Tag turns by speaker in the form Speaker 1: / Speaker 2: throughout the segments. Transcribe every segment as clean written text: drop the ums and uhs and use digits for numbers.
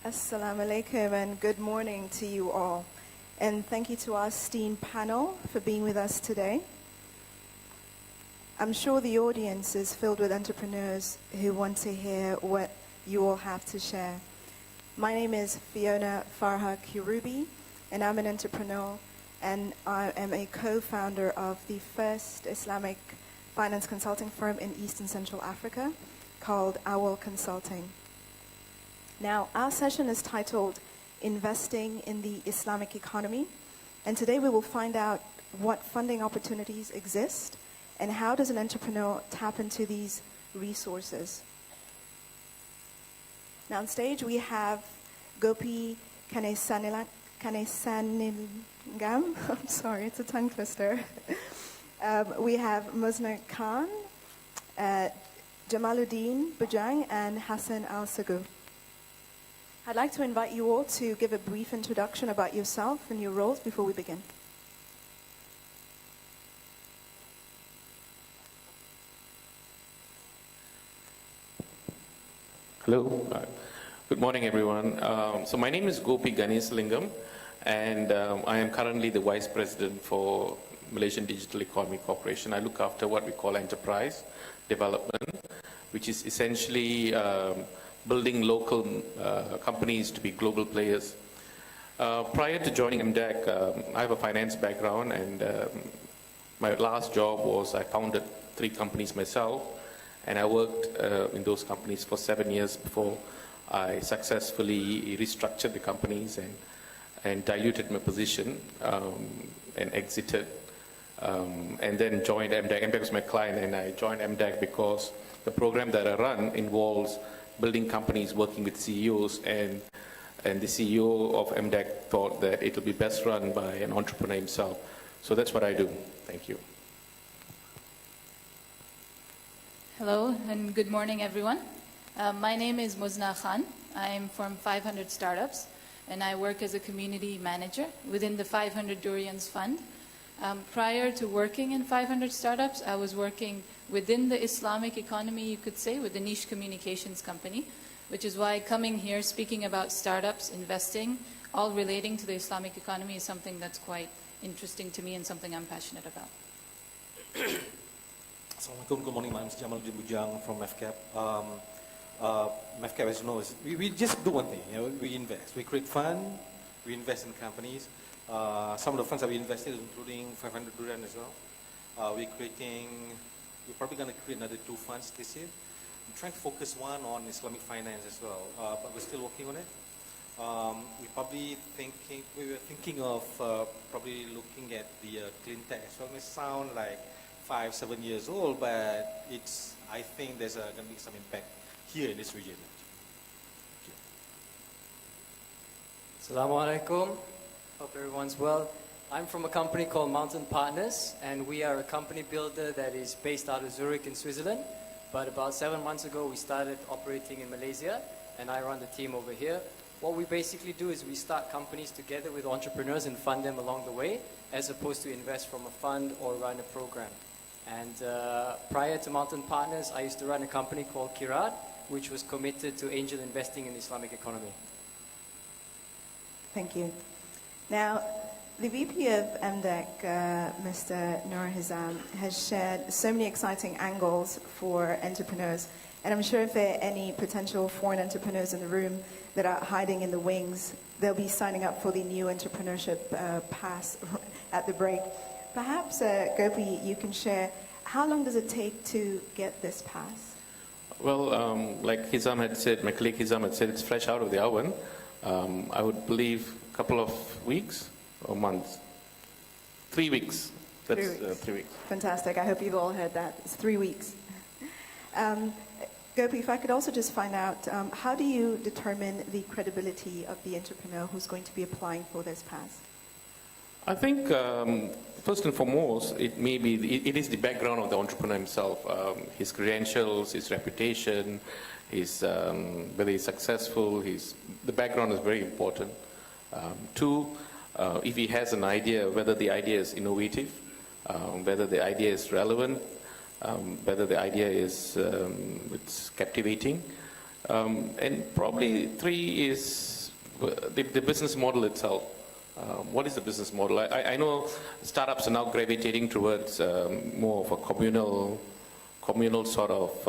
Speaker 1: Assalamu alaikum and good morning to you all. And thank you to our esteemed panel for being with us today. I'm sure the audience is filled with entrepreneurs who want to hear what you all have to share. My name is Fiona Farha Kirubi, and I'm an entrepreneur, and I am a co-founder of the first Islamic finance consulting firm in East and Central Africa called OWL Consulting. Now, our session is titled Investing in the Islamic Economy, and today we will find out what funding opportunities exist and how does an entrepreneur tap into these resources. Now on stage we have Gopi Kanesanilingam, I'm sorry, it's a tongue twister. We have Musna Khan, JAMALUDDIN, BEJUNG, and HASSAN ALSAGOFF. I'd like to invite you all to give a brief introduction about yourself and your roles before we begin.
Speaker 2: Hello. Good morning, everyone. So my name is Gopi Kanesanilingam, and I am currently the Vice President for Malaysian Digital Economy Corporation. I look after what we call enterprise development, which is essentially building local companies to be global players. Prior to joining MDEC, I have a finance background, and my last job was I founded 3 companies myself, and I worked in those companies for 7 years before I successfully restructured the companies and diluted my position and exited, and then joined MDEC. MDEC was my client, and I joined MDEC because the program that I run involves building companies, working with CEOs, and the CEO of MDEC thought that it will be best run by an entrepreneur himself. So that's what I do. Thank you.
Speaker 3: Hello and good morning, everyone. My name is Musna Khan. I'm from 500 Startups, and I work as a community manager within the 500 Durians Fund. Prior to working in 500 Startups, I was working within the Islamic economy, you could say, with a niche communications company, which is why coming here, speaking about startups, investing, all relating to the Islamic economy is something that's quite interesting to me and something I'm passionate about.
Speaker 4: Assalamualaikum, good morning. My name is JAMALUDDIN BEJUNG from MAVCAP. MAVCAP, as you know, we just do one thing. We invest. We create fund. We invest in companies. Some of the funds that we invested, including 500 Durian as well. We're probably going to create another 2 funds this year. I'm trying to focus one on Islamic finance as well, but we're still working on it. We were thinking of probably looking at the clean tech as well. It may sound like 5-7 years old, but I think there's going to be some impact here in this region.
Speaker 5: Assalamu alaikum. Hope everyone's well. I'm from a company called Mountain Partners, and we are a company builder that is based out of Zurich in Switzerland. But about 7 months ago, we started operating in Malaysia, and I run the team over here. What we basically do is we start companies together with entrepreneurs and fund them along the way, as opposed to invest from a fund or run a program. And prior to Mountain Partners, I used to run a company called KADIR, which was committed to angel investing in the Islamic economy.
Speaker 1: Thank you. Now, the VP of MDEC, Mr. NORHIZAM, has shared so many exciting angles for entrepreneurs. And I'm sure if there are any potential foreign entrepreneurs in the room that are hiding in the wings, they'll be signing up for the new entrepreneurship pass at the break. Perhaps, Gopi, you can share, how long does it take to get this pass?
Speaker 2: Well, like Hizam had said, my colleague Hizam had said, it's fresh out of the oven. I would believe a couple of weeks or months. 3 weeks. That's 3 weeks.
Speaker 1: Fantastic. I hope you've all heard that. It's 3 weeks. Gopi, if I could also just find out, how do you determine the credibility of the entrepreneur who's going to be applying for this pass?
Speaker 2: I think first and foremost, it is the background of the entrepreneur himself, his credentials, his reputation, whether he's successful. The background is very important. 2, if he has an idea, whether the idea is innovative, whether the idea is relevant, whether the idea is it's captivating, and probably 3 is the business model itself. What is the business model? I know startups are now gravitating towards more of a communal sort of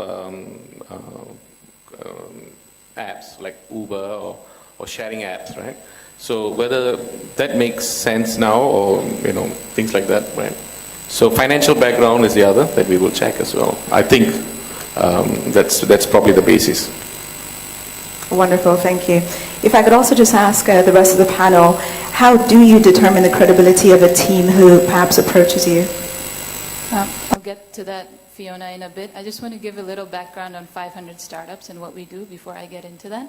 Speaker 2: apps like Uber or sharing apps, right? So whether that makes sense now or, things like that, right? So financial background is the other that we will check as well. I think that's probably the basis.
Speaker 1: Wonderful, thank you. If I could also just ask the rest of the panel, how do you determine the credibility of a team who perhaps approaches you?
Speaker 3: I'll get to that, Fiona, in a bit. I just want to give a little background on 500 Startups and what we do before I get into that.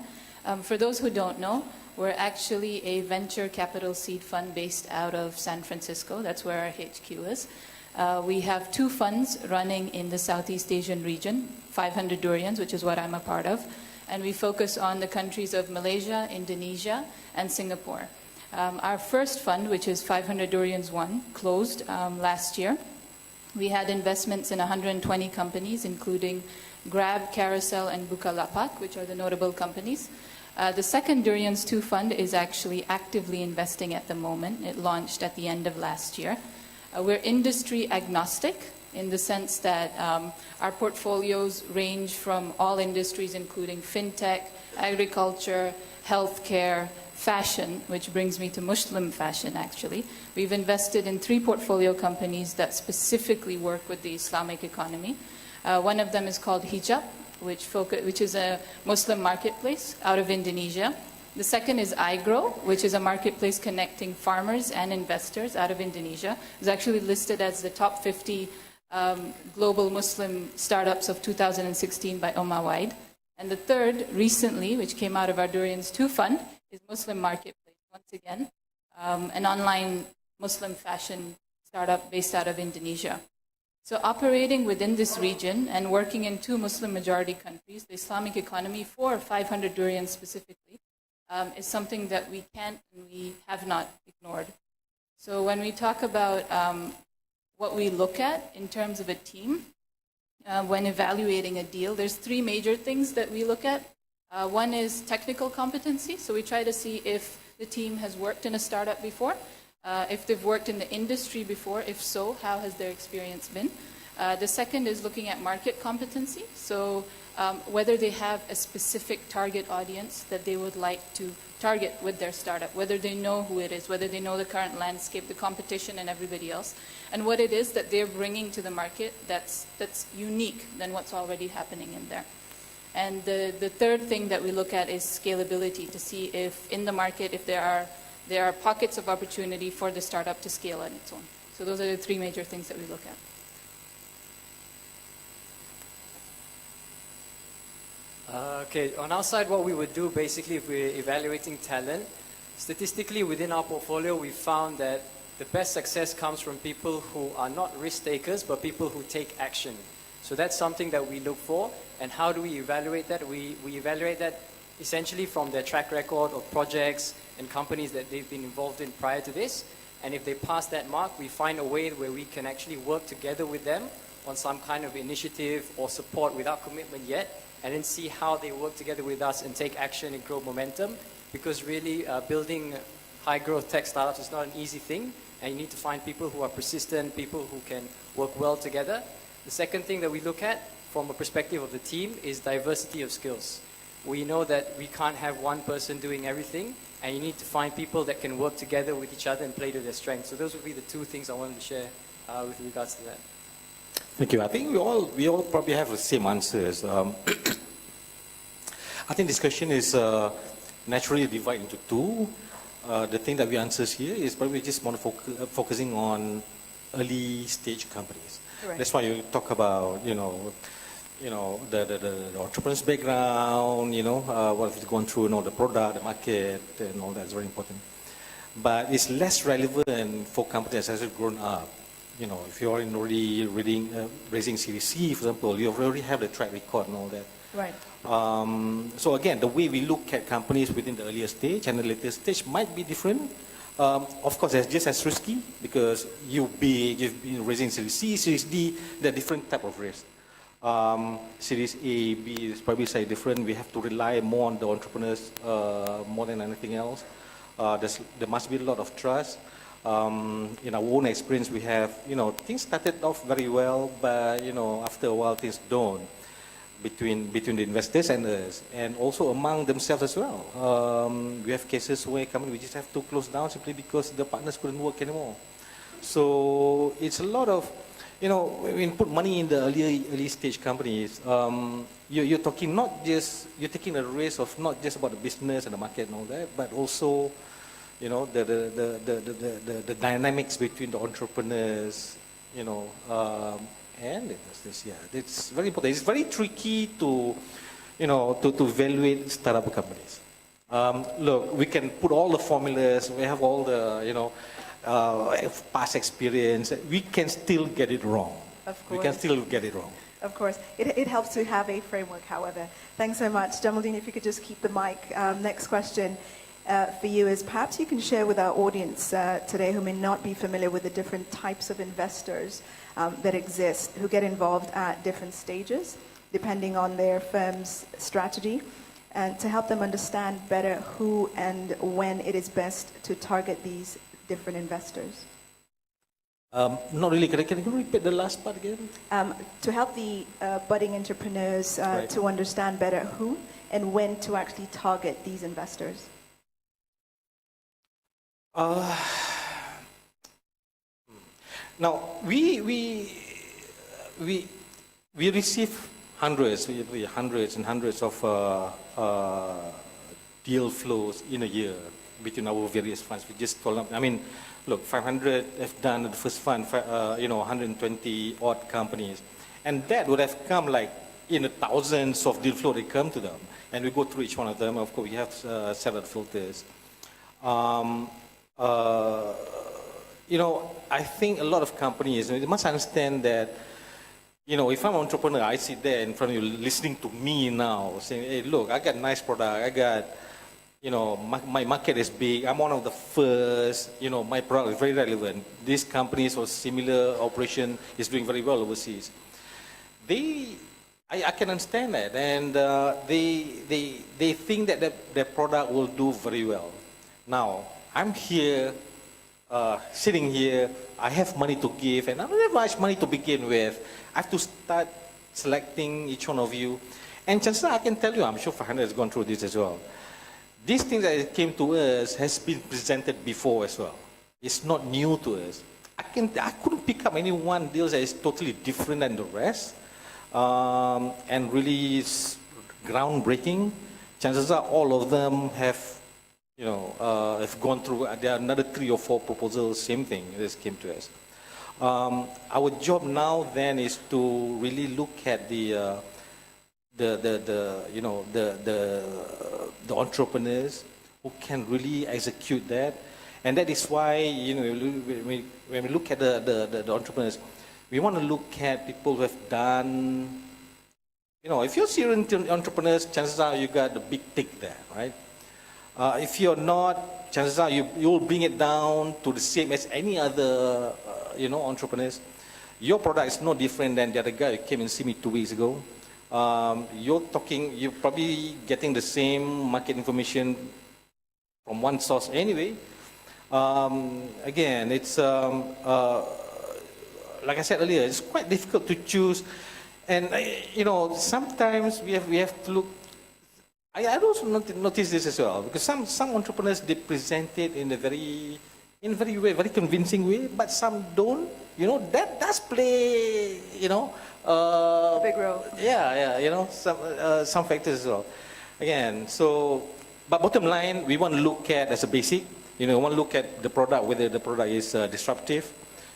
Speaker 3: For those who don't know, we're actually a venture capital seed fund based out of San Francisco. That's where our HQ is. We have 2 funds running in the Southeast Asian region, 500 Durians, which is what I'm a part of. And we focus on the countries of Malaysia, Indonesia, and Singapore. Our first fund, which is 500 Durians 1, closed last year. We had investments in 120 companies, including Grab, Carousel, and Bukalapak, which are the notable companies. The second Durians 2 fund is actually actively investing at the moment. It launched at the end of last year. We're industry agnostic in the sense that our portfolios range from all industries, including fintech, agriculture, healthcare, fashion, which brings me to Muslim fashion, actually. We've invested in 3 portfolio companies that specifically work with the Islamic economy. One of them is called Hijab, which is a Muslim marketplace out of Indonesia. The second is iGrow, which is a marketplace connecting farmers and investors out of Indonesia. It's actually listed as the top 50 global Muslim startups of 2016 by Omawide. And the third, recently, which came out of our Durians 2 fund, is Muslim Marketplace, once again, an online Muslim fashion startup based out of Indonesia. So operating within this region and working in 2 Muslim majority countries, the Islamic economy for 500 Durians specifically, is something that we can't and we have not ignored. So when we talk about what we look at in terms of a team, when evaluating a deal, there's 3 major things that we look at. One is technical competency, so we try to see if the team has worked in a startup before, if they've worked in the industry before, if so, how has their experience been? The second is looking at market competency, so whether they have a specific target audience that they would like to target with their startup, whether they know who it is, whether they know the current landscape, the competition, and everybody else, and what it is that they're bringing to the market that's unique than what's already happening in there. And the third thing that we look at is scalability, to see if in the market, if there are pockets of opportunity for the startup to scale on its own. So those are the 3 major things that we look at.
Speaker 5: Okay, on our side, what we would do basically if we're evaluating talent, statistically within our portfolio, we found that the best success comes from people who are not risk takers, but people who take action. So that's something that we look for. And how do we evaluate that? We evaluate that essentially from their track record of projects and companies that they've been involved in prior to this. And if they pass that mark, we find a way where we can actually work together with them on some kind of initiative or support without commitment yet, and then see how they work together with us and take action and grow momentum. Because really building high growth tech startups is not an easy thing, and you need to find people who are persistent, people who can work well together. The second thing that we look at from a perspective of the team is diversity of skills. We know that we can't have one person doing everything, and you need to find people that can work together with each other and play to their strengths. So those would be the 2 things I wanted to share with regards to that.
Speaker 4: Thank you. I think we all probably have the same answers. I think this question is naturally divided into 2. The thing that we answer here is probably just more focusing on early stage companies.
Speaker 1: Correct.
Speaker 4: That's why you talk about the entrepreneur's background, what have gone through, the product, the market, and all that is very important. But it's less relevant for companies that have grown up. If you're already raising Series C, for example, you already have the track record and all that.
Speaker 1: Right.
Speaker 4: So again, the way we look at companies within the earlier stage and the later stage might be different. Of course, it's just as risky because you've been raising Series C, Series D, they're different type of risk. Series A, B is probably slightly different. We have to rely more on the entrepreneurs more than anything else. There must be a lot of trust. In our own experience, we have, things started off very well, but, after a while, things don't between the investors and us, and also among themselves as well. We have cases where companies just have to close down simply because the partners couldn't work anymore. So it's a lot of, when you put money in the early stage companies, you're talking you're taking a risk of not just about the business and the market and all that, but also, the dynamics between the entrepreneurs, and investors. Yeah, it's very important. It's very tricky to evaluate startup companies. Look, we can put all the formulas. We have all the, past experience. We can still get it wrong.
Speaker 1: Of course.
Speaker 4: We can still get it wrong.
Speaker 1: Of course. It helps to have a framework, however. Thanks so much. Jamaluddin, if you could just keep the mic. Next question for you is perhaps you can share with our audience today who may not be familiar with the different types of investors that exist, who get involved at different stages, depending on their firm's strategy, and to help them understand better who and when it is best to target these different investors.
Speaker 4: Not really. Can you repeat the last part again?
Speaker 1: To help the budding entrepreneurs
Speaker 4: Right.
Speaker 1: to understand better who and when to actually target these investors.
Speaker 4: Now we receive hundreds and hundreds of deal flows in a year between our various funds. We just call them. I mean, look, 500 have done the first fund. 120 odd companies, and that would have come like in the thousands of deal flow that come to them, and we go through each one of them. Of course, we have several filters. I think a lot of companies, they must understand that, if I'm an entrepreneur, I sit there in front of you listening to me now, saying, hey, look, I got a nice product, I got, my market is big, I'm one of the first, my product is very relevant. These companies or similar operation is doing very well overseas. I can understand that, and they think that their product will do very well. Now, I'm here, sitting here, I have money to give, and I don't have much money to begin with. I have to start selecting each one of you. And chances are, I can tell you, I'm sure 500 has gone through this as well. These things that came to us has been presented before as well. It's not new to us. I couldn't pick up any one deal that is totally different than the rest, and really is groundbreaking. Chances are all of them have gone through, there are another 3 or 4 proposals, same thing, that came to us. Our job now then is to really look at the entrepreneurs who can really execute that, and that is why when we look at the entrepreneurs, we want to look at people who have done. If you're serious entrepreneurs, chances are you got the big tick there, right? If you're not, chances are you'll bring it down to the same as any other, entrepreneurs. Your product is no different than the other guy who came and see me 2 weeks ago. You're probably getting the same market information from one source anyway. Again, it's, like I said earlier, it's quite difficult to choose. And, sometimes we have to look. I also notice this as well, because some entrepreneurs, they present it in a very convincing way, but some don't. That does play,
Speaker 1: A big role.
Speaker 4: Yeah, some factors as well. Again, but bottom line, we want to look at as a basic. We want to look at the product, whether the product is disruptive.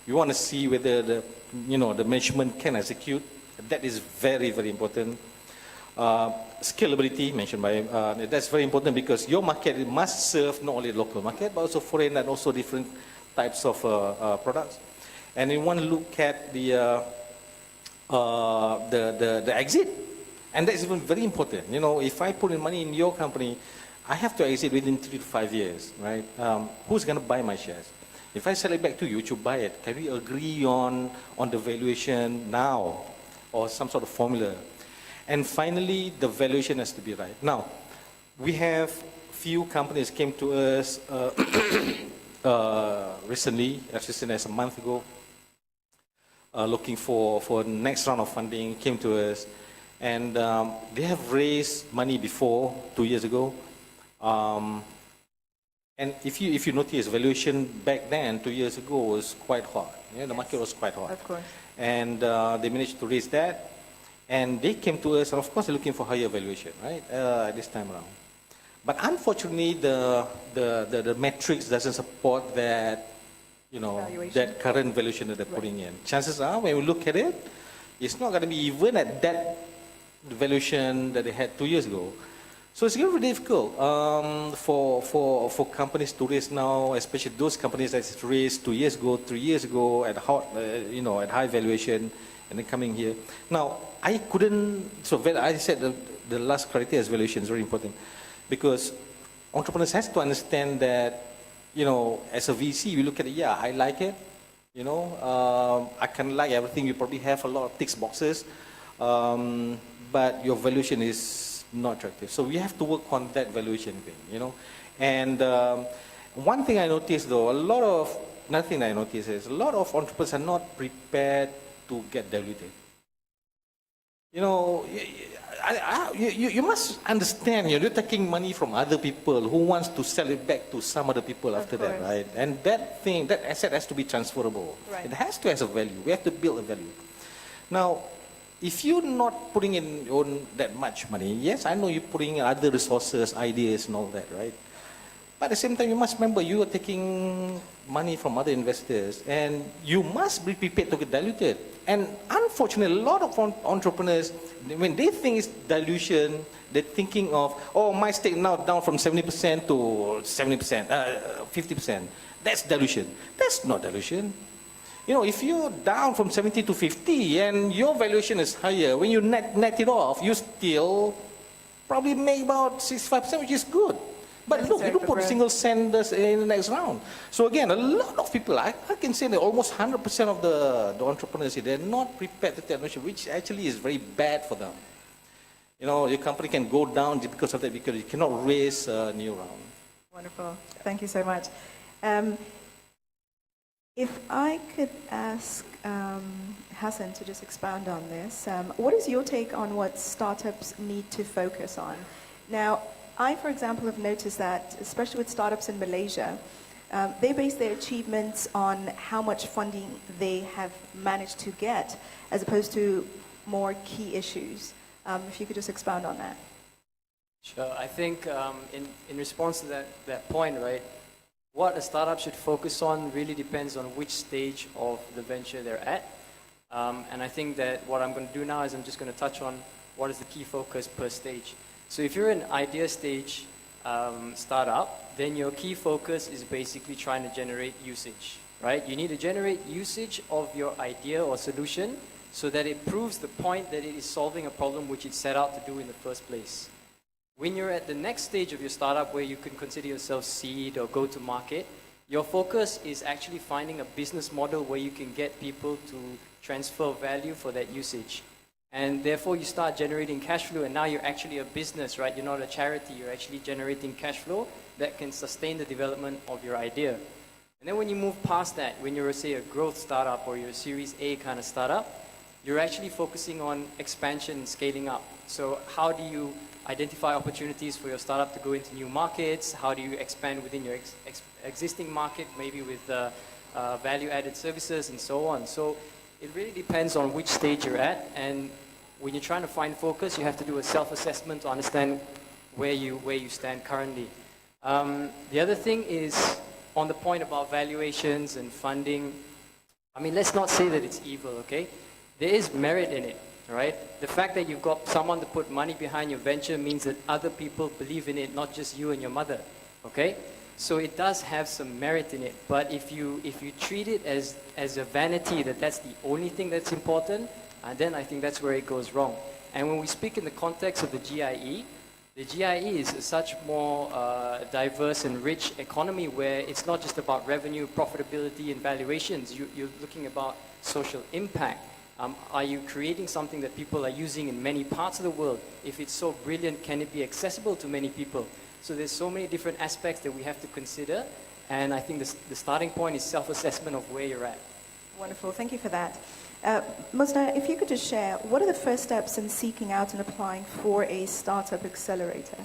Speaker 4: We want to see whether the management can execute. That is very, very important. Scalability mentioned by that's very important, because your market must serve not only local market but also foreign and also different types of products. And we want to look at the exit, and that's even very important. If I put in money in your company, I have to exit within 3 to 5 years, right? Who's going to buy my shares? If I sell it back to you to buy it, can we agree on the valuation now? or some sort of formula. And finally, the valuation has to be right. Now, we have few companies came to us recently, as recent as a month ago, looking for next round of funding, came to us. And they have raised money before, 2 years ago. And if you notice, valuation back then, 2 years ago, was quite hot. Yeah, the market was quite hot.
Speaker 1: Of course.
Speaker 4: And they managed to raise that. And they came to us, and of course, they're looking for higher valuation, right, at this time around. But unfortunately, the metrics doesn't support that, that current valuation that they're putting in. Chances are, when we look at it, it's not going to be even at that valuation that they had 2 years ago. So it's going to be difficult for companies to raise now, especially those companies that raised 2 years ago, 3 years ago at hot, at high valuation, and then coming here. Now, I couldn't. So I said the last criteria is valuation is very important, because entrepreneurs has to understand that, as a VC, we look at it. Yeah, I like it. I can like everything. You probably have a lot of tick boxes, but your valuation is not attractive. So we have to work on that valuation thing, And one thing I noticed though, another thing I noticed is a lot of entrepreneurs are not prepared to get diluted. You must understand, you're taking money from other people who wants to sell it back to some other people after that, right? And that asset has to be transferable.
Speaker 1: Right.
Speaker 4: It has to have a value. We have to build a value. Now, if you're not putting in on that much money, yes, I know you're putting in other resources, ideas and all that, right? But at the same time, you must remember you are taking money from other investors, and you must be prepared to get diluted. And unfortunately, a lot of entrepreneurs, when they think it's dilution, they're thinking of, oh, my stake now down from 70% to 70%, 50%. That's dilution. That's not dilution. If you're down from 70 to 50 and your valuation is higher, when you net it off, you still probably make about 65%, which is good. But look, you don't put a single cent in the next round. So again, a lot of people, I can say that almost 100% of the entrepreneurs here, they're not prepared to take admission, which actually is very bad for them. Your company can go down because of that, because you cannot raise a new round.
Speaker 1: Wonderful. Thank you so much. If I could ask Hassan to just expound on this, what is your take on what startups need to focus on? Now, I, for example, have noticed that, especially with startups in Malaysia, they base their achievements on how much funding they have managed to get, as opposed to more key issues. If you could just expound on that.
Speaker 5: Sure. I think in response to that point, right, what a startup should focus on really depends on which stage of the venture they're at. And I think that what I'm going to do now is I'm just going to touch on what is the key focus per stage. So if you're an idea stage startup, then your key focus is basically trying to generate usage, right? You need to generate usage of your idea or solution so that it proves the point that it is solving a problem which it set out to do in the first place. When you're at the next stage of your startup where you can consider yourself seed or go to market, your focus is actually finding a business model where you can get people to transfer value for that usage. And therefore you start generating cash flow, and now you're actually a business, right? You're not a charity, you're actually generating cash flow that can sustain the development of your idea. And then when you move past that, when you're, say, a growth startup or you're a Series A kind of startup, you're actually focusing on expansion and scaling up. So how do you identify opportunities for your startup to go into new markets? How do you expand within your existing market, maybe with value-added services and so on? So it really depends on which stage you're at, and when you're trying to find focus, you have to do a self-assessment to understand where you stand currently. The other thing is, on the point about valuations and funding, I mean, let's not say that it's evil, okay? There is merit in it, right? The fact that you've got someone to put money behind your venture means that other people believe in it, not just you and your mother, okay? So it does have some merit in it, but if you treat it as a vanity, that's the only thing that's important, then I think that's where it goes wrong. And when we speak in the context of the GIE is a such more diverse and rich economy where it's not just about revenue, profitability, and valuations. You're looking about social impact. Are you creating something that people are using in many parts of the world? If it's so brilliant, can it be accessible to many people? So there's so many different aspects that we have to consider, and I think the starting point is self-assessment of where you're at.
Speaker 1: Wonderful, thank you for that. Muzna, if you could just share, what are the first steps in seeking out and applying for a startup accelerator?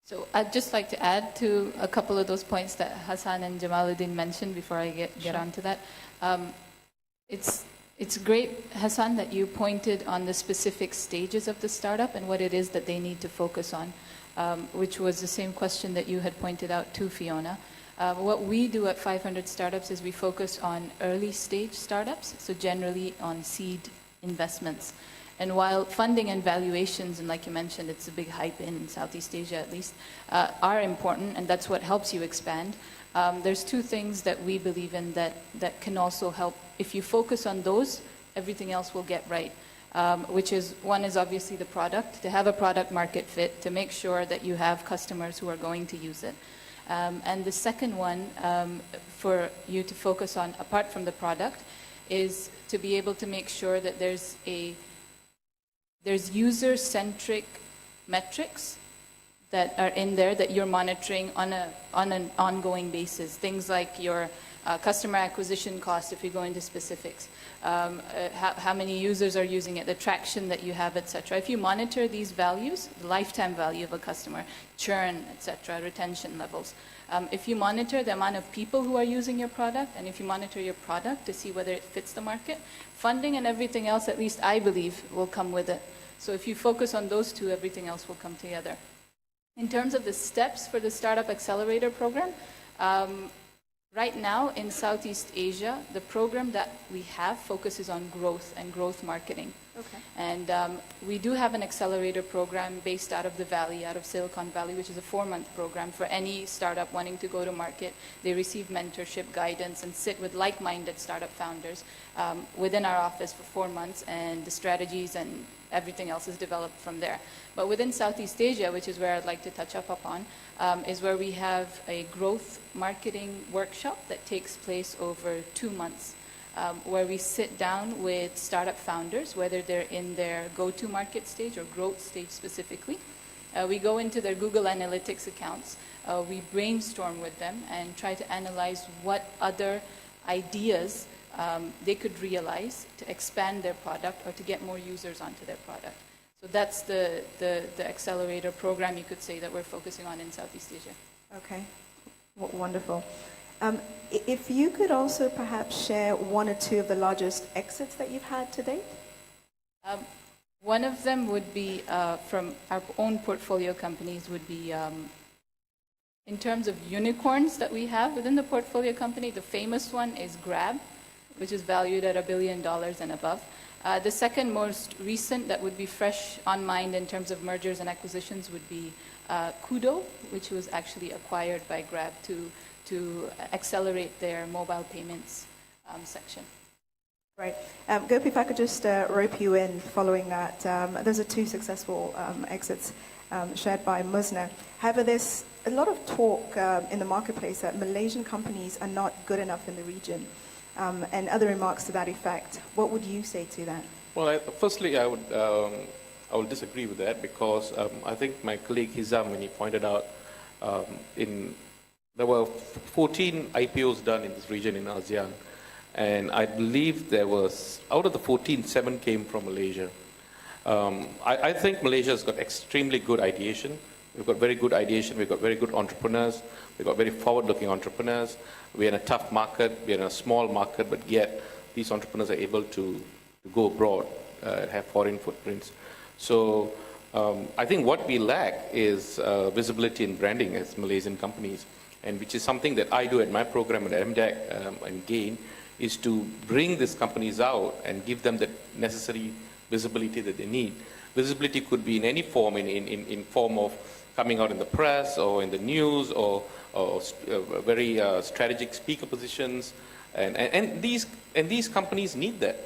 Speaker 3: So I'd just like to add to a couple of those points that Hassan and Jamaluddin mentioned before I get onto that. It's great, Hassan, that you pointed on the specific stages of the startup and what it is that they need to focus on, which was the same question that you had pointed out to Fiona. What we do at 500 Startups is we focus on early stage startups, so generally on seed investments. And while funding and valuations, and like you mentioned, it's a big hype in Southeast Asia at least, are important, and that's what helps you expand, there's two things that we believe in that can also help. If you focus on those, everything else will get right. Which is, one is obviously the product, to have a product market fit, to make sure that you have customers who are going to use it. And the second one for you to focus on, apart from the product, is to be able to make sure that there's user-centric metrics that are in there that you're monitoring on an ongoing basis. Things like your customer acquisition cost, if you go into specifics, how many users are using it, the traction that you have, etc. If you monitor these values, the lifetime value of a customer, churn, etc., retention levels, if you monitor the amount of people who are using your product, and if you monitor your product to see whether it fits the market, funding and everything else, at least I believe, will come with it. So if you focus on those two, everything else will come together. In terms of the steps for the Startup Accelerator program, right now in Southeast Asia, the program that we have focuses on growth and growth marketing.
Speaker 1: Okay.
Speaker 3: And we do have an accelerator program based out of the Valley, out of Silicon Valley, which is a 4-month program for any startup wanting to go to market. They receive mentorship, guidance, and sit with like-minded startup founders within our office for 4 months, and the strategies and everything else is developed from there. But within Southeast Asia, which is where I'd like to touch up upon, is where we have a growth marketing workshop that takes place over 2 months, where we sit down with startup founders, whether they're in their go-to-market stage or growth stage specifically. We go into their Google Analytics accounts, we brainstorm with them and try to analyze what other ideas they could realize to expand their product or to get more users onto their product. So that's the accelerator program, you could say, that we're focusing on in Southeast Asia.
Speaker 1: Okay, wonderful. If you could also perhaps share one or two of the largest exits that you've had to date?
Speaker 3: One of them would be from our own portfolio companies, would be in terms of unicorns that we have within the portfolio company. The famous one is Grab, which is valued at $1 billion and above. The second most recent that would be fresh on mind in terms of mergers and acquisitions would be Kudo, which was actually acquired by Grab to accelerate their mobile payments section.
Speaker 1: Right. Gopi, if I could just rope you in following that. Those are 2 successful exits shared by Muzna. However, there's a lot of talk in the marketplace that Malaysian companies are not good enough in the region, and other remarks to that effect. What would you say to that?
Speaker 2: Well, firstly, I would disagree with that, because I think my colleague Hizam, when he pointed out, there were 14 IPOs done in this region in ASEAN, and I believe there was, out of the 14, 7 came from Malaysia. I think Malaysia has got extremely good ideation. We've got very good ideation, we've got very good entrepreneurs, we've got very forward-looking entrepreneurs. We're in a tough market, we're in a small market, but yet these entrepreneurs are able to go abroad, have foreign footprints. So I think what we lack is visibility and branding as Malaysian companies, and which is something that I do at my program at MDEC and GAIN, is to bring these companies out and give them the necessary visibility that they need. Visibility could be in any form, in form of coming out in the press or in the news, or very strategic speaker positions, and these companies need that.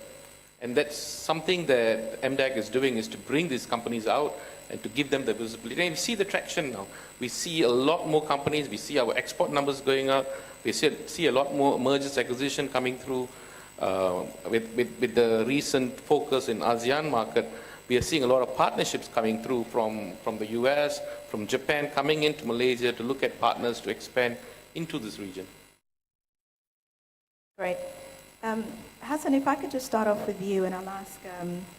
Speaker 2: And that's something that MDEC is doing, is to bring these companies out and to give them the visibility. And we see the traction now. We see a lot more companies. We see our export numbers going up. We see a lot more mergers, acquisition coming through. With the recent focus in ASEAN market, we are seeing a lot of partnerships coming through from the US, from Japan, coming into Malaysia to look at partners to expand into this region.
Speaker 1: Great. Hassan, if I could just start off with you, and I'll ask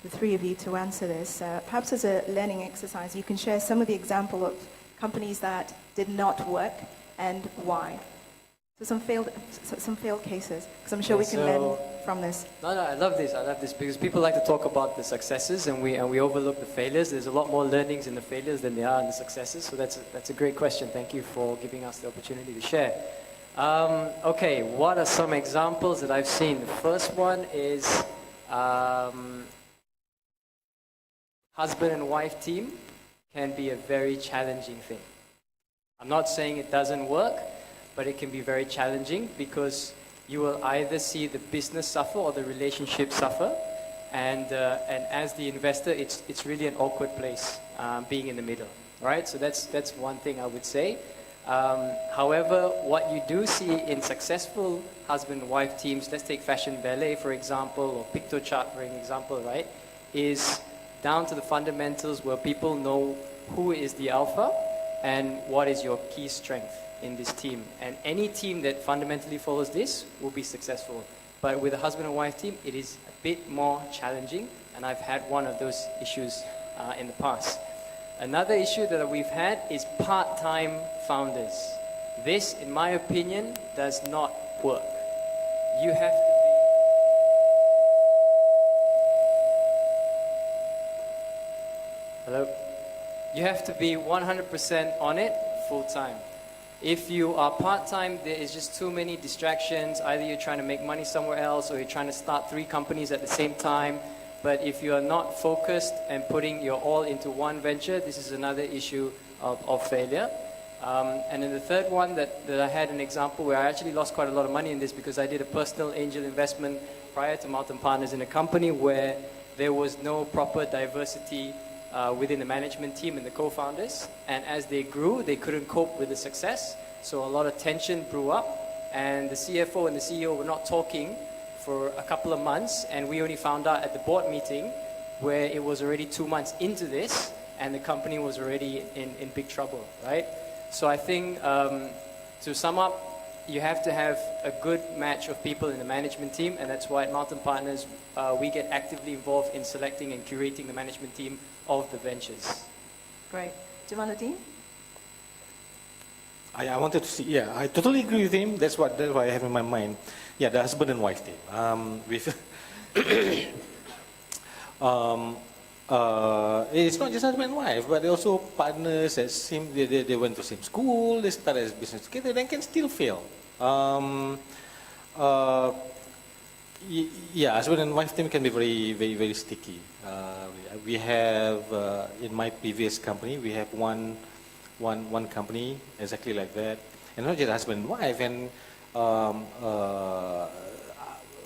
Speaker 1: the three of you to answer this. Perhaps as a learning exercise, you can share some of the example of companies that did not work and why. So some failed cases, because I'm sure we can learn from this.
Speaker 5: No, I love this. I love this because people like to talk about the successes and we overlook the failures. There's a lot more learnings in the failures than there are in the successes. So that's a great question. Thank you for giving us the opportunity to share. Okay, what are some examples that I've seen? The first one is husband and wife team can be a very challenging thing. I'm not saying it doesn't work, but it can be very challenging because you will either see the business suffer or the relationship suffer, and as the investor, it's really an awkward place being in the middle, right? So that's one thing I would say. However, what you do see in successful husband-wife teams, let's take Fashion Ballet for example, or PictoChart for example, right, is down to the fundamentals where people know who is the alpha and what is your key strength in this team. And any team that fundamentally follows this will be successful. But with a husband and wife team, it is a bit more challenging, and I've had one of those issues in the past. Another issue that we've had is part-time founders. This, in my opinion, does not work. You have to be... Hello? You have to be 100% on it full-time. If you are part-time, there is just too many distractions. Either you're trying to make money somewhere else or you're trying to start 3 companies at the same time. But if you are not focused and putting your all into one venture, this is another issue of failure. And then the third one that I had an example where I actually lost quite a lot of money in this because I did a personal angel investment prior to Mountain Partners in a company where there was no proper diversity within the management team and the co-founders. And as they grew, they couldn't cope with the success. So a lot of tension grew up, and the CFO and the CEO were not talking for a couple of months, and we only found out at the board meeting where it was already 2 months into this and the company was already in big trouble, right? So I think to sum up, you have to have a good match of people in the management team, and that's why at Mountain Partners we get actively involved in selecting and curating the management team of the ventures. Great.
Speaker 1: JAMALUDDIN?
Speaker 4: I wanted to see, yeah, I totally agree with him. That's what I have in my mind. Yeah, the husband and wife team. It's not just husband and wife, but also partners that seem they went to the same school, they started as business together, then can still fail. Yeah, husband and wife team can be very, very, very sticky. We have in my previous company, we have one company exactly like that, and not just husband and wife, and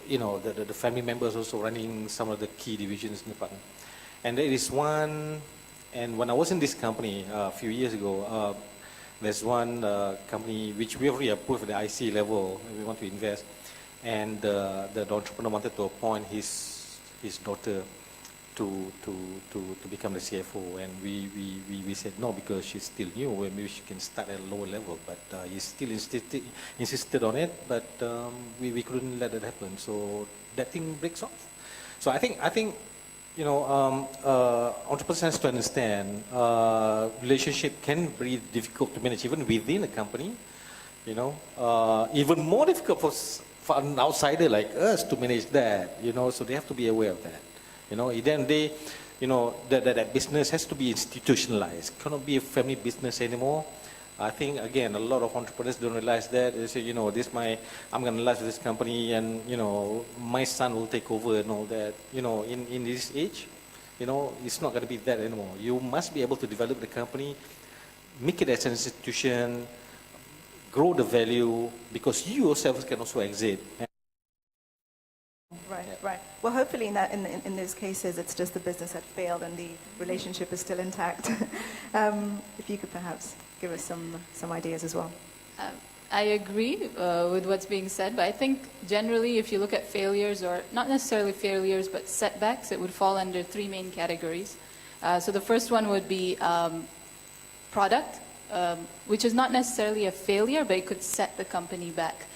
Speaker 4: you know, the family members also running some of the key divisions in the partner. And there is one, and when I was in this company a few years ago, there's one company which we already approved at the IC level, and we want to invest, and the entrepreneur wanted to appoint his daughter to become the CFO, and we said no because she's still new, maybe she can start at a lower level, but he still insisted on it, but we couldn't let it happen, so that thing breaks off. So I think you know, entrepreneurs has to understand relationship can be difficult to manage even within a company, you know, even more difficult for an outsider like us to manage that, you know, so they have to be aware of that. You know, then they, you know, that business has to be institutionalized. Cannot be a family business anymore. I think again, a lot of entrepreneurs don't realize that. They say, you know, I'm going to last with this company, and you know, my son will take over and all that. You know, in this age, you know, it's not going to be that anymore. You must be able to develop the company, make it as an institution, grow the value, because you yourself can also exit.
Speaker 1: Right. Well, hopefully in those cases, it's just the business that failed and the relationship is still intact. If you could perhaps give us some ideas as well.
Speaker 3: I agree with what's being said, but I think generally if you look at failures, or not necessarily failures, but setbacks, it would fall under three main categories. So the first one would be product, which is not necessarily a failure, but it could set the company back.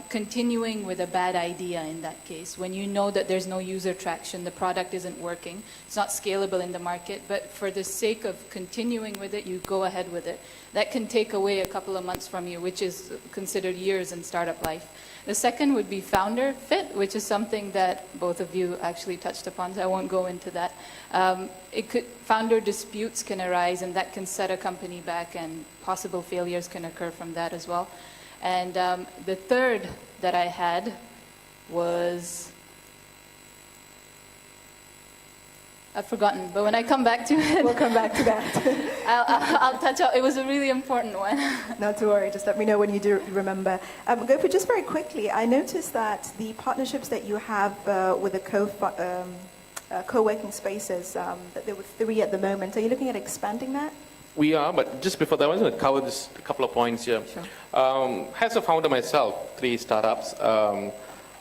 Speaker 3: Continuing with a bad idea in that case, when you know that there's no user traction, the product isn't working, it's not scalable in the market, but for the sake of continuing with it, you go ahead with it. That can take away a couple of months from you, which is considered years in startup life. The second would be founder fit, which is something that both of you actually touched upon, so I won't go into that. Founder disputes can arise, and that can set a company back, and possible failures can occur from that as well. And the third that I had was, I've forgotten, but when I come back to it,
Speaker 1: We'll come back to that.
Speaker 3: I'll touch on. It was a really important one.
Speaker 1: Not to worry, just let me know when you do remember. Gopi, just very quickly, I noticed that the partnerships that you have with the co-working spaces, that there were 3 at the moment. Are you looking at expanding that?
Speaker 2: We are, but just before that, I was going to cover just a couple of points here.
Speaker 1: Sure.
Speaker 2: As a founder myself, 3 startups,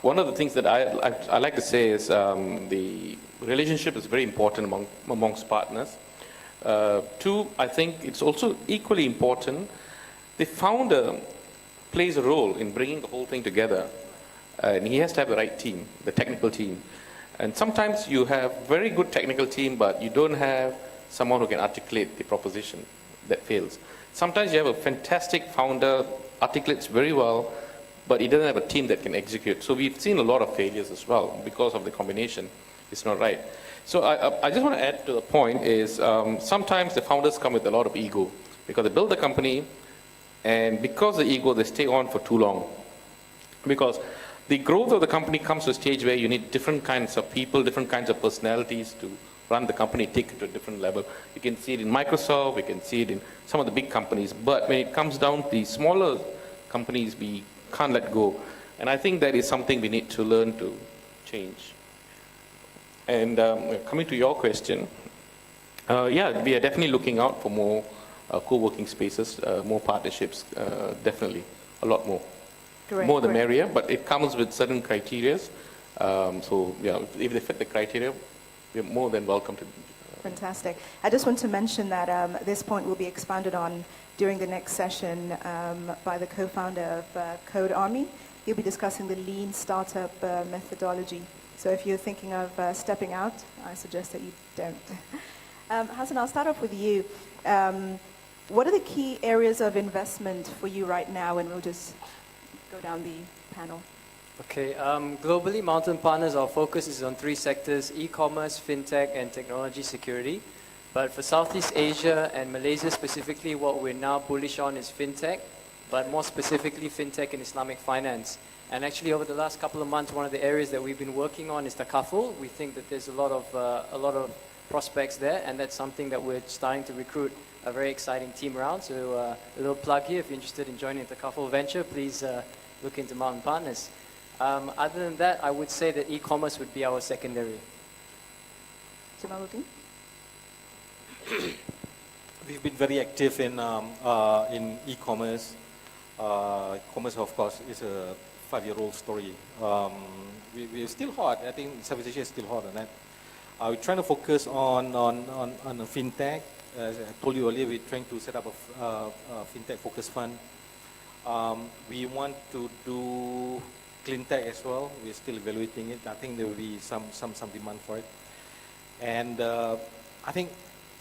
Speaker 2: one of the things that I like to say is the relationship is very important amongst partners. 2, I think it's also equally important, the founder plays a role in bringing the whole thing together, and he has to have the right team, the technical team. And sometimes you have very good technical team, but you don't have someone who can articulate the proposition that fails. Sometimes you have a fantastic founder, articulates very well, but he doesn't have a team that can execute. So we've seen a lot of failures as well because of the combination. It's not right. So I just want to add to the point is sometimes the founders come with a lot of ego because they build the company, and because of the ego, they stay on for too long. Because the growth of the company comes to a stage where you need different kinds of people, different kinds of personalities to run the company, take it to a different level. You can see it in Microsoft, you can see it in some of the big companies, but when it comes down to the smaller companies, we can't let go. And I think that is something we need to learn to change. And coming to your question, yeah, we are definitely looking out for more co-working spaces, more partnerships, definitely, a lot more.
Speaker 1: Great,
Speaker 2: More the
Speaker 1: great.
Speaker 2: merrier, but it comes with certain criteria. So yeah, if they fit the criteria, we're more than welcome to.
Speaker 1: Fantastic. I just want to mention that this point will be expanded on during the next session by the co-founder of Code Army. He'll be discussing the lean startup methodology. So if you're thinking of stepping out, I suggest that you don't. Hassan, I'll start off with you. What are the key areas of investment for you right now? And we'll just go down the panel.
Speaker 5: Okay, globally, Mountain Partners, our focus is on 3 sectors: e-commerce, fintech, and technology security. But for Southeast Asia and Malaysia specifically, what we're now bullish on is fintech, but more specifically fintech and Islamic finance. And actually, over the last couple of months, one of the areas that we've been working on is takaful. We think that there's a lot of prospects there, and that's something that we're starting to recruit a very exciting team around. So a little plug here: if you're interested in joining the takaful venture, please look into Mountain Partners. Other than that, I would say that e-commerce would be our secondary.
Speaker 1: Jamaluddin?
Speaker 4: We've been very active in e-commerce. E-commerce, of course, is a 5-year-old story. We're still hot. I think Southeast Asia is still hot on that. We're trying to focus on fintech. As I told you earlier, we're trying to set up a fintech-focused fund. We want to do clean tech as well. We're still evaluating it. I think there will be some demand for it. And I think,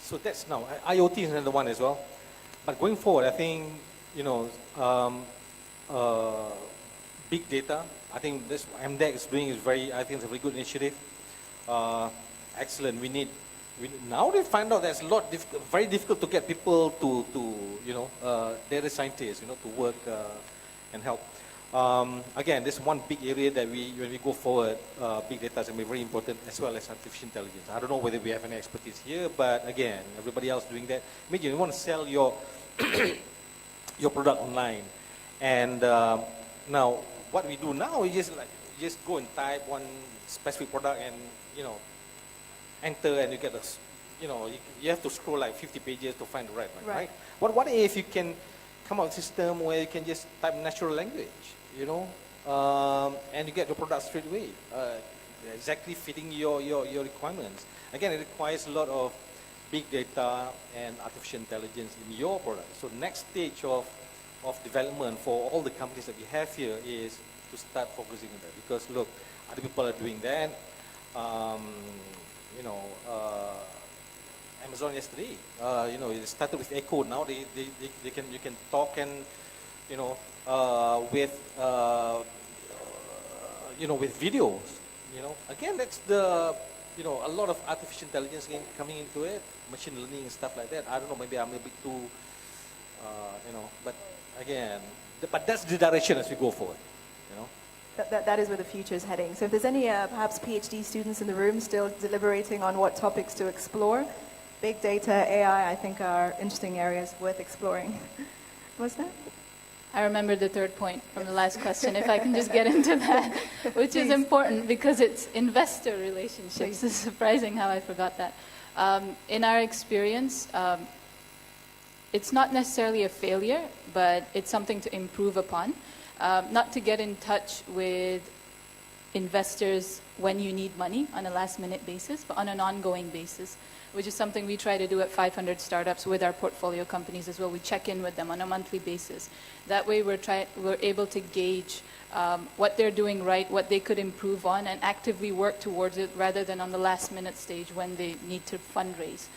Speaker 4: so that's now. IoT is another one as well. But going forward, I think, big data, I think this MDEC is doing is I think it's a very good initiative. Excellent. Now they find out that's very difficult to get people to data scientists, to work and help. Again, this one big area that when we go forward, big data is going to be very important, as well as artificial intelligence. I don't know whether we have any expertise here, but again, everybody else doing that. Imagine you want to sell your your product online, and now what we do now is just go and type one specific product and enter, and you get you have to scroll like 50 pages to find the right one, right? What if you can come out with a system where you can just type natural language, you know, and you get the product straight away, exactly fitting your requirements. Again, it requires a lot of big data and artificial intelligence in your product. So next stage of development for all the companies that we have here is to start focusing on that. Because look, other people are doing that. You know, Amazon yesterday, you know, it started with Echo. Now you can talk and, you know, with you know, with videos. You know, again, that's the, you know, a lot of artificial intelligence coming into it, machine learning and stuff like that. I don't know, maybe I'm a bit too, you know, but again, but that's the direction as we go forward, you know.
Speaker 1: That is where the future is heading. So if there's any perhaps PhD students in the room still deliberating on what topics to explore, big data, AI, I think are interesting areas worth exploring. What's that?
Speaker 3: I remember the third point from the last question, if I can just get into that, which is important because it's investor relationships. It's surprising how I forgot that. In our experience, it's not necessarily a failure, but it's something to improve upon. Not to get in touch with investors when you need money on a last-minute basis, but on an ongoing basis, which is something we try to do at 500 startups with our portfolio companies as well. We check in with them on a monthly basis. That way we're able to gauge what they're doing right, what they could improve on, and actively work towards it rather than on the last-minute stage when they need to fundraise.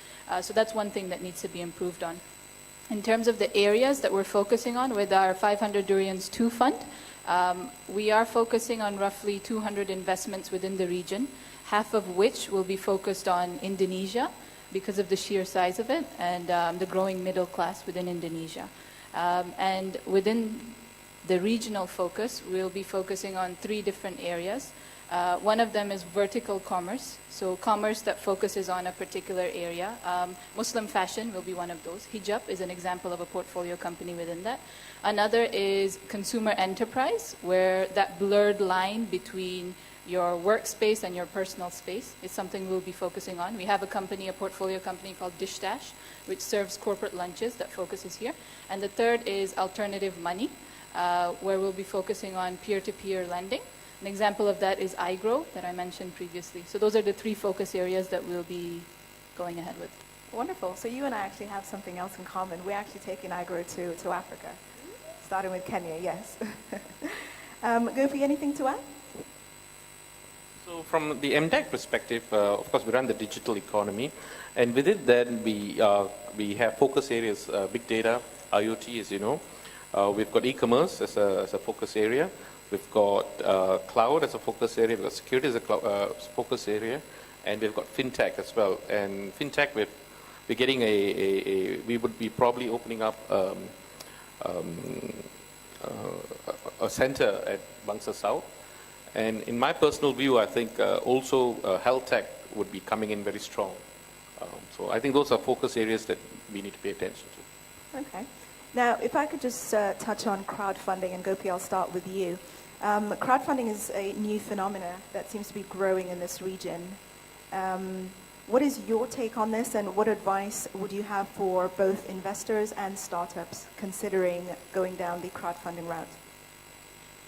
Speaker 3: So that's one thing that needs to be improved on. In terms of the areas that we're focusing on with our 500 Durians 2 fund, we are focusing on roughly 200 investments within the region, half of which will be focused on Indonesia because of the sheer size of it and the growing middle class within Indonesia. And within the regional focus, we'll be focusing on 3 different areas. One of them is vertical commerce, so commerce that focuses on a particular area. Muslim fashion will be one of those. Hijab is an example of a portfolio company within that. Another is consumer enterprise, where that blurred line between your workspace and your personal space is something we'll be focusing on. We have a company, a portfolio company called Dish Dash, which serves corporate lunches that focuses here. And the third is alternative money, where we'll be focusing on peer-to-peer lending. An example of that is iGrow that I mentioned previously. So those are the 3 focus areas that we'll be going ahead with.
Speaker 1: Wonderful. So you and I actually have something else in common. We're actually taking iGrow to Africa, starting with Kenya, yes. Gopi, anything to add?
Speaker 2: So from the MDEC perspective, of course, we run the digital economy. And within that, we have focus areas, big data, IoT, as you know. We've got e-commerce as a focus area. We've got cloud as a focus area. We've got security as a focus area. And we've got fintech as well. And fintech, we're getting we would be probably opening up a center at Bangsa South. And in my personal view, I think also health tech would be coming in very strong. So I think those are focus areas that we need to pay attention to.
Speaker 1: Okay. Now, if I could just touch on crowdfunding, and Gopi, I'll start with you. Crowdfunding is a new phenomena that seems to be growing in this region. What is your take on this, and what advice would you have for both investors and startups considering going down the crowdfunding route?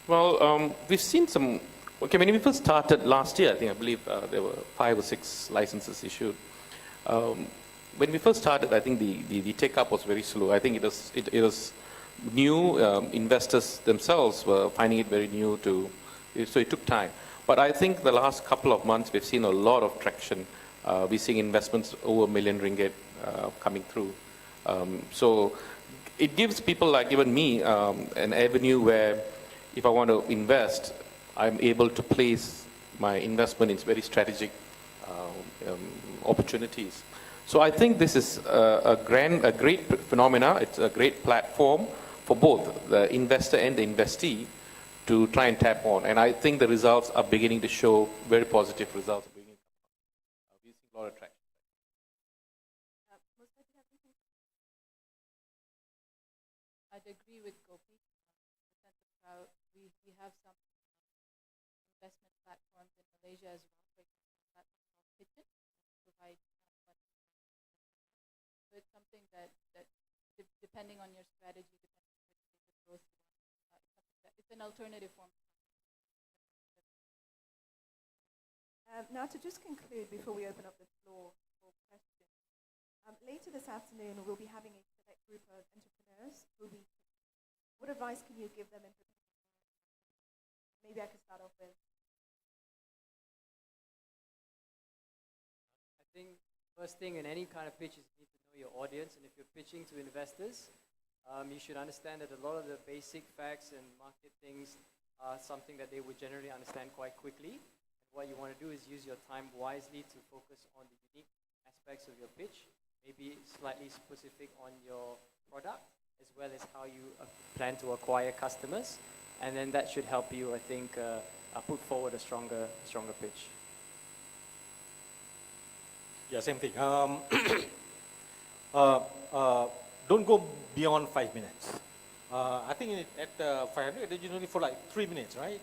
Speaker 2: Well, we've seen some. Okay, when we first started last year, I believe there were 5 or 6 licenses issued. When we first started, I think the take-up was very slow. I think it was new. Investors themselves were finding it very new so it took time. But I think the last couple of months, we've seen a lot of traction. We're seeing investments over ringgit 1 million coming through. So it gives people like even me an avenue where if I want to invest, I'm able to place my investment in very strategic opportunities. So I think this is a great phenomena. It's a great platform for both the investor and the investee to try and tap on. And I think the results are beginning to show very positive results. We're seeing a lot of traction.
Speaker 3: I'd agree with Gopi. We have some investment platforms in Malaysia as well, for example, a platform called Kitchen, that provides so it's something that depending on your strategy, an alternative form.
Speaker 1: Now, to just conclude before we open up the floor for questions, later this afternoon we'll be having a select group of entrepreneurs who will be. What advice can you give them in preparing? Maybe I could start off with.
Speaker 5: I think first thing in any kind of pitch is you need to know your audience, and if you're pitching to investors, you should understand that a lot of the basic facts and market things are something that they would generally understand quite quickly. And what you want to do is use your time wisely to focus on the unique aspects of your pitch, maybe slightly specific on your product, as well as how you plan to acquire customers. And then that should help you, I think, put forward a stronger pitch.
Speaker 4: Yeah, same thing. Don't go beyond 5 minutes. I think at 500, they usually for like 3 minutes, right?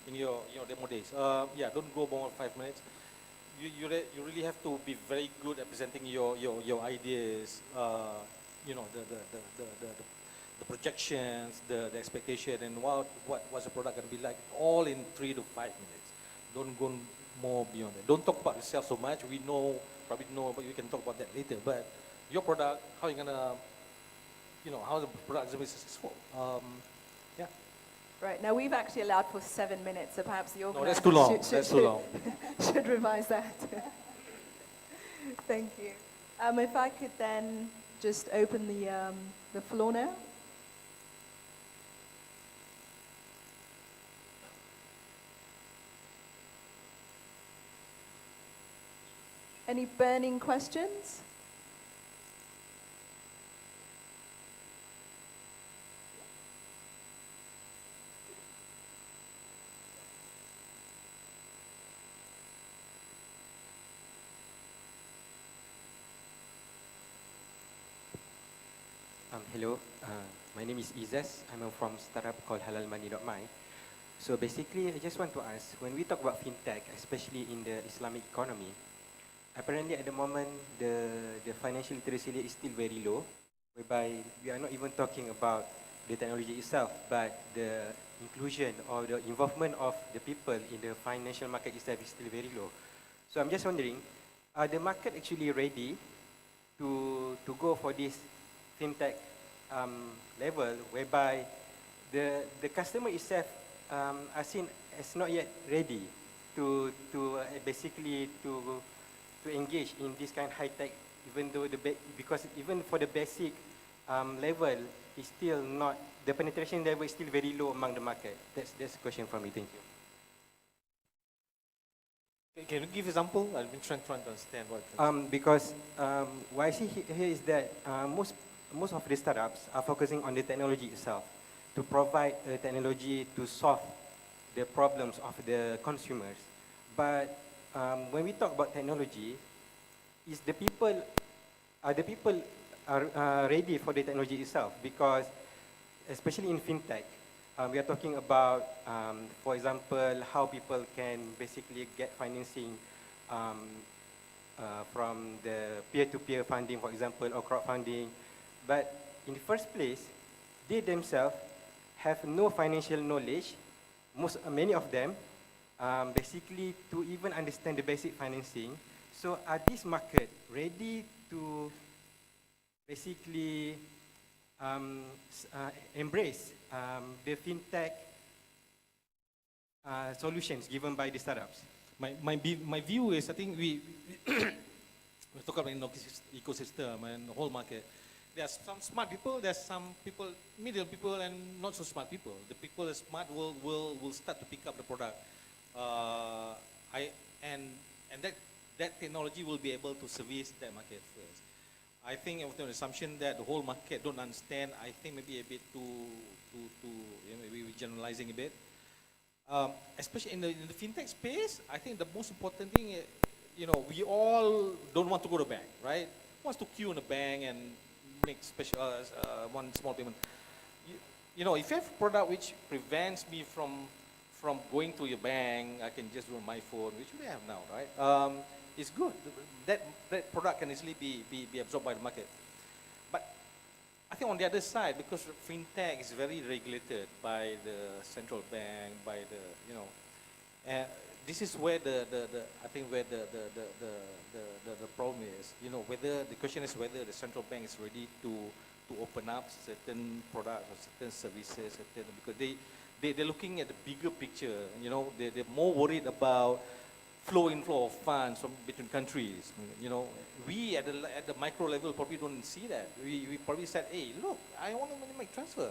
Speaker 4: In your demo days. Yeah, don't go beyond 5 minutes. You really have to be very good at presenting your ideas. You know, the projections, the expectation, and what's the product going to be like, all in 3 to 5 minutes. Don't go more beyond that. Don't talk about yourself so much. We probably know, but we can talk about that later. But your product, how you're gonna, how the product is going to be successful. Yeah.
Speaker 1: Right, now we've actually allowed for 7 minutes, so perhaps the
Speaker 4: No,
Speaker 1: organizer
Speaker 4: that's too long. That's too long.
Speaker 1: should revise that. Thank you. If I could then just open the floor now. Any burning questions?
Speaker 6: Hello, my name is Izaz. I'm from a startup called halalmoney.my. So basically, I just want to ask, when we talk about fintech, especially in the Islamic economy, apparently at the moment, the financial literacy rate is still very low, whereby we are not even talking about the technology itself, but the inclusion or the involvement of the people in the financial market itself is still very low. So I'm just wondering, are the market actually ready to go for this fintech level, whereby the customer itself are seen as not yet ready to basically to engage in this kind of high tech, even though because even for the basic level is still not, the penetration level is still very low among the market. That's a question from me. Thank you.
Speaker 4: Can you give example? I've been trying to understand what.
Speaker 6: Because what I see here is that most of the startups are focusing on the technology itself, to provide a technology to solve the problems of the consumers. But when we talk about technology, is the people are ready for the technology itself? Because especially in fintech, we are talking about, for example, how people can basically get financing from the peer-to-peer funding, for example, or crowdfunding. But in the first place, they themselves have no financial knowledge, many of them, basically to even understand the basic financing. So are this market ready to basically embrace the fintech solutions given by the startups?
Speaker 4: My view is, I think we talk about ecosystem and the whole market. There's some smart people, there's some people, middle people, and not so smart people. The people that are smart will start to pick up the product. And that technology will be able to service that market first. I think with the assumption that the whole market don't understand, I think maybe a bit maybe we're generalizing a bit. Especially in the fintech space, I think the most important thing, we all don't want to go to the bank, right? Who wants to queue in a bank and make special one small payment? If you have a product which prevents me from going to your bank, I can just do it on my phone, which we have now, right? It's good. That product can easily be absorbed by the market. But I think on the other side, because fintech is very regulated by the central bank, by the, you know, and this is where I think where the problem is, you know, whether, the question is whether the central bank is ready to open up certain products or certain services, certain, because they're looking at the bigger picture, you know, they're more worried about flow of funds from between countries. You know, we at the micro level probably don't see that. We probably said, hey, look, I want to make transfer.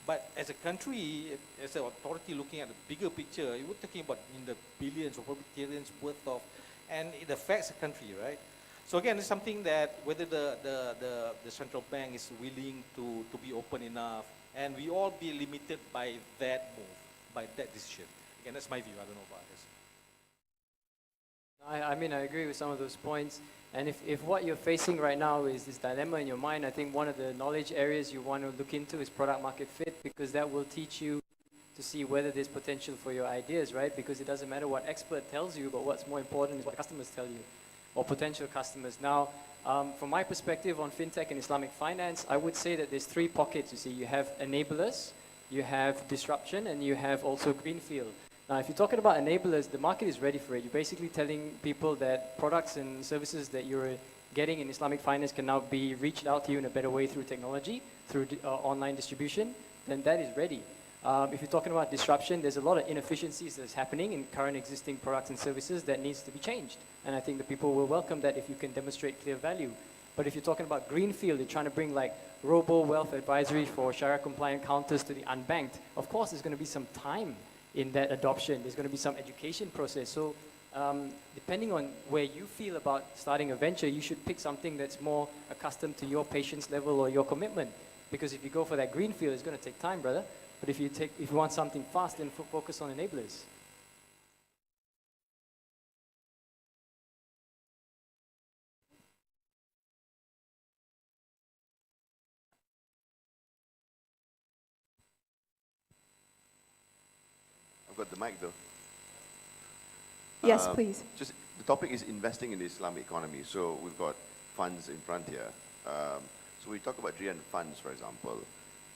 Speaker 4: But as a country, as an authority looking at the bigger picture, we're talking about in the billions or probably trillions worth of, and it affects a country, right? So again, it's something that whether the central bank is willing to be open enough, and we all be limited by that move, by that decision. Again, that's my view. I don't know about this.
Speaker 5: I mean, I agree with some of those points. And if what you're facing right now is this dilemma in your mind, I think one of the knowledge areas you want to look into is product market fit, because that will teach you to see whether there's potential for your ideas, right? Because it doesn't matter what expert tells you, but what's more important is what customers tell you, or potential customers. Now, from my perspective on fintech and Islamic finance, I would say that there's three pockets. You see, you have enablers, you have disruption, and you have also greenfield. Now, if you're talking about enablers, the market is ready for it. You're basically telling people that products and services that you're getting in Islamic finance can now be reached out to you in a better way through technology, through online distribution, then that is ready. If you're talking about disruption, there's a lot of inefficiencies that's happening in current existing products and services that needs to be changed. And I think the people will welcome that if you can demonstrate clear value. But if you're talking about greenfield, you're trying to bring like robo-wealth advisory for Sharia-compliant counters to the unbanked. Of course, there's going to be some time in that adoption. There's going to be some education process. So depending on where you feel about starting a venture, you should pick something that's more accustomed to your patience level or your commitment. Because if you go for that greenfield, it's going to take time, brother. But if you want something fast, then focus on enablers.
Speaker 7: I've got the mic though.
Speaker 1: Yes, please.
Speaker 7: Just the topic is investing in the Islamic economy. So we've got funds in front here. So we talk about 300 funds, for example.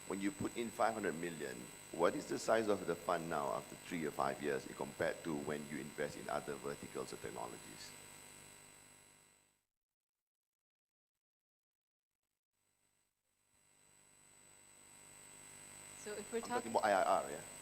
Speaker 7: When you put in 500 million, what is the size of the fund now after 3 or 5 years compared to when you invest in other verticals or technologies?
Speaker 3: So if we're
Speaker 7: I'm talking
Speaker 3: talking
Speaker 7: about IRR, yeah.